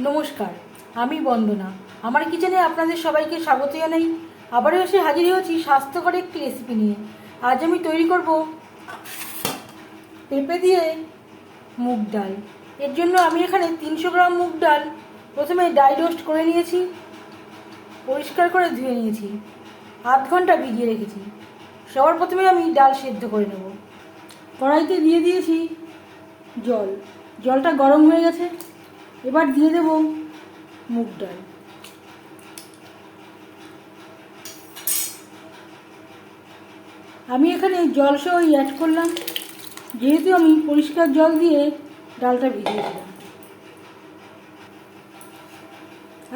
নমস্কার, আমি বন্দনা। আমার কিচেনে আপনাদের সবাইকে স্বাগত জানাই। আবারও এসে হাজির হয়েছি স্বাস্থ্যকর একটি রেসিপি নিয়ে। আজ আমি তৈরি করব পেঁপে দিয়ে মুগ ডাল। এর জন্য আমি এখানে 300 গ্রাম মুগ ডাল প্রথমে ড্রাই রোস্ট করে নিয়েছি, পরিষ্কার করে ধুয়ে নিয়েছি, আধ ঘন্টা ভিজিয়ে রেখেছি। সবার প্রথমে আমি ডাল সেদ্ধ করে নেব। কড়াইতে দিয়ে দিয়েছি জল, জলটা গরম হয়ে গেছে। এবার দিয়ে দেব মুগ ডাল। আমি এখানে জল সহই অ্যাড করলাম, যেহেতু আমি পরিষ্কার জল দিয়ে ডালটা ভিজিয়েছিলাম।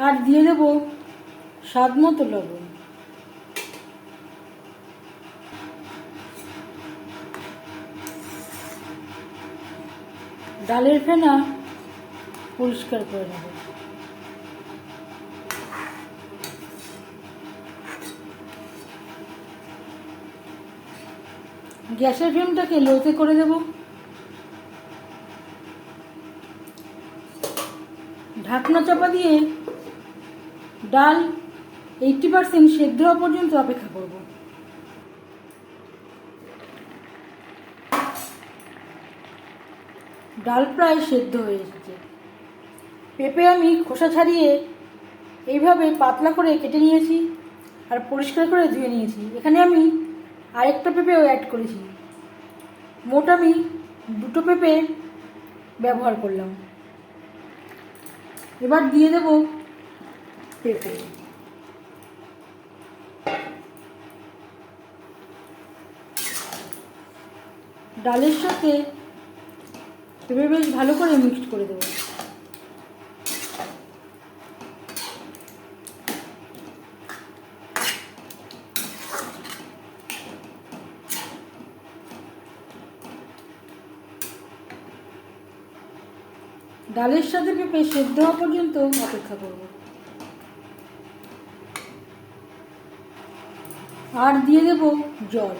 আর দিয়ে দেব স্বাদ মতো লবণ। ডালের ফেনা পরিষ্কার করে নেব। গ্যাসের ফ্লেমটাকে লোতে করে দেব। ঢাকনা চাপা দিয়ে ডাল 80% সেদ্ধ হওয়া পর্যন্ত অপেক্ষা করব। ডাল প্রায় সেদ্ধ হয়ে এসেছে। পেঁপে আমি খোসা ছাড়িয়ে এইভাবে পাতলা করে কেটে নিয়েছি আর পরিষ্কার করে ধুয়ে নিয়েছি। এখানে আমি আরেকটা পেঁপেও অ্যাড করেছি। মোট আমি 2টো পেঁপে ব্যবহার করলাম। এবার দিয়ে দেব পেঁপে। ডালের সাথে পেঁপে বেশ ভালো করে মিক্সড করে দেবো। ডালের সাথে পেঁপে সেদ্ধ হওয়া পর্যন্ত অপেক্ষা করব। আর দিয়ে দেব জল।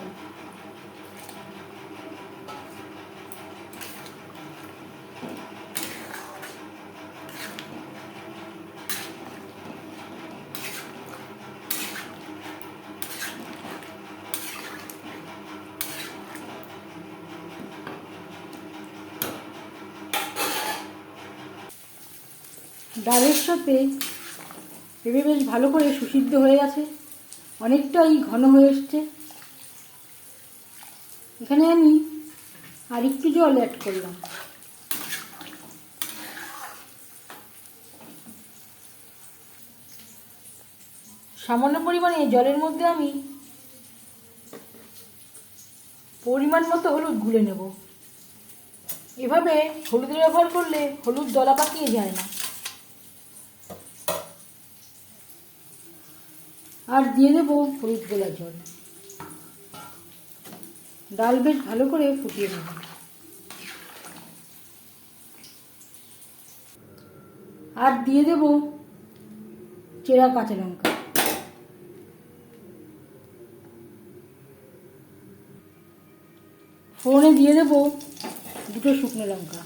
ডালের সাথে পেঁপে বেশ ভালো করে সুসিদ্ধ হয়ে গেছে, অনেকটাই ঘন হয়ে এসছে। এখানে আমি আর একটু জল অ্যাড করলাম। সামান্য পরিমাণে জলের মধ্যে আমি পরিমাণ মতো হলুদ গুলে নেব। এভাবে হলুদ ব্যবহার করলে হলুদ দলা পাকিয়ে যায় না। আর দিয়ে দেবো হলুদ গোলা জল। ডাল বেশ ভালো করে ফুটিয়ে নেব। আর দিয়ে দেব চেরা কাঁচা লঙ্কা। ফোড়নে দিয়ে দেব 2টো শুকনো লঙ্কা,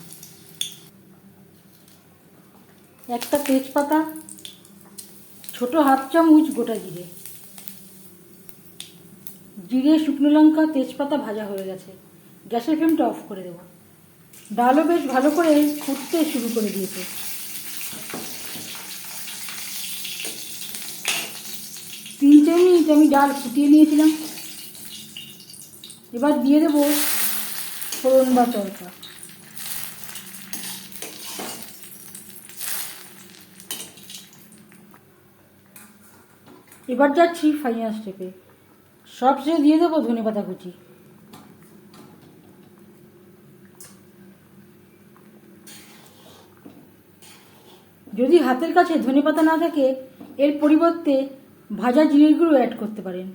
একটা তেজপাতা, ছোট হাফ চামচ গোটা জিরে। জিরে, শুকনো লঙ্কা, তেজপাতা ভাজা হয়ে গেছে। গ্যাসের ফ্লেমটা অফ করে দেব। ডালও বেশ ভালো করে ফুটতে শুরু করে দিয়েছে। তিন চার মিনিট আমি ডাল ফুটিয়ে নিয়েছিলাম। এবার দিয়ে দেব ফোড়ন বা তড়কা। এবার যাচ্ছি ফাইনাল স্টেপে। সবশেষে দিয়ে দেবো ধনেপাতা কুচি। যদি হাতের কাছে ধনেপাতা না থাকে, এর পরিবর্তে ভাজা জিরের গুঁড়ো অ্যাড করতে পারেন।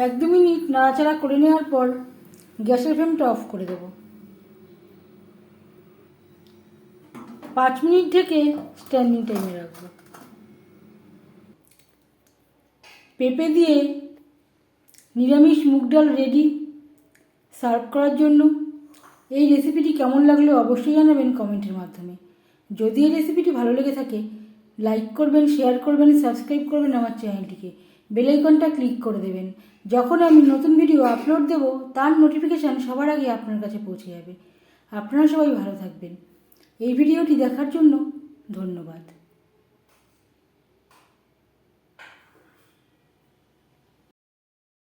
এক দু মিনিট নাড়াচাড়া করে নেওয়ার পর গ্যাসের ফ্লেমটা অফ করে দেব। 5 মিনিট ঢেকে স্ট্যান্ডিং টাইমে রাখবো। পেঁপে দিয়ে নিরামিষ মুগ ডাল রেডি। সার্ভ করার জন্য। এই রেসিপিটি কেমন লাগলো অবশ্যই জানাবেন কমেন্টের মাধ্যমে। যদি এই রেসিপিটি ভালো লেগে থাকে লাইক করবেন, শেয়ার করবেন, সাবস্ক্রাইব করবেন আমার চ্যানেলটিকে, বেল আইকনটা ক্লিক করে দেবেন। যখন আমি নতুন ভিডিও আপলোড দেব তার নোটিফিকেশান সবার আগে আপনার কাছে পৌঁছে যাবে। আপনারা সবাই ভালো থাকবেন। এই ভিডিওটি দেখার জন্য ধন্যবাদ।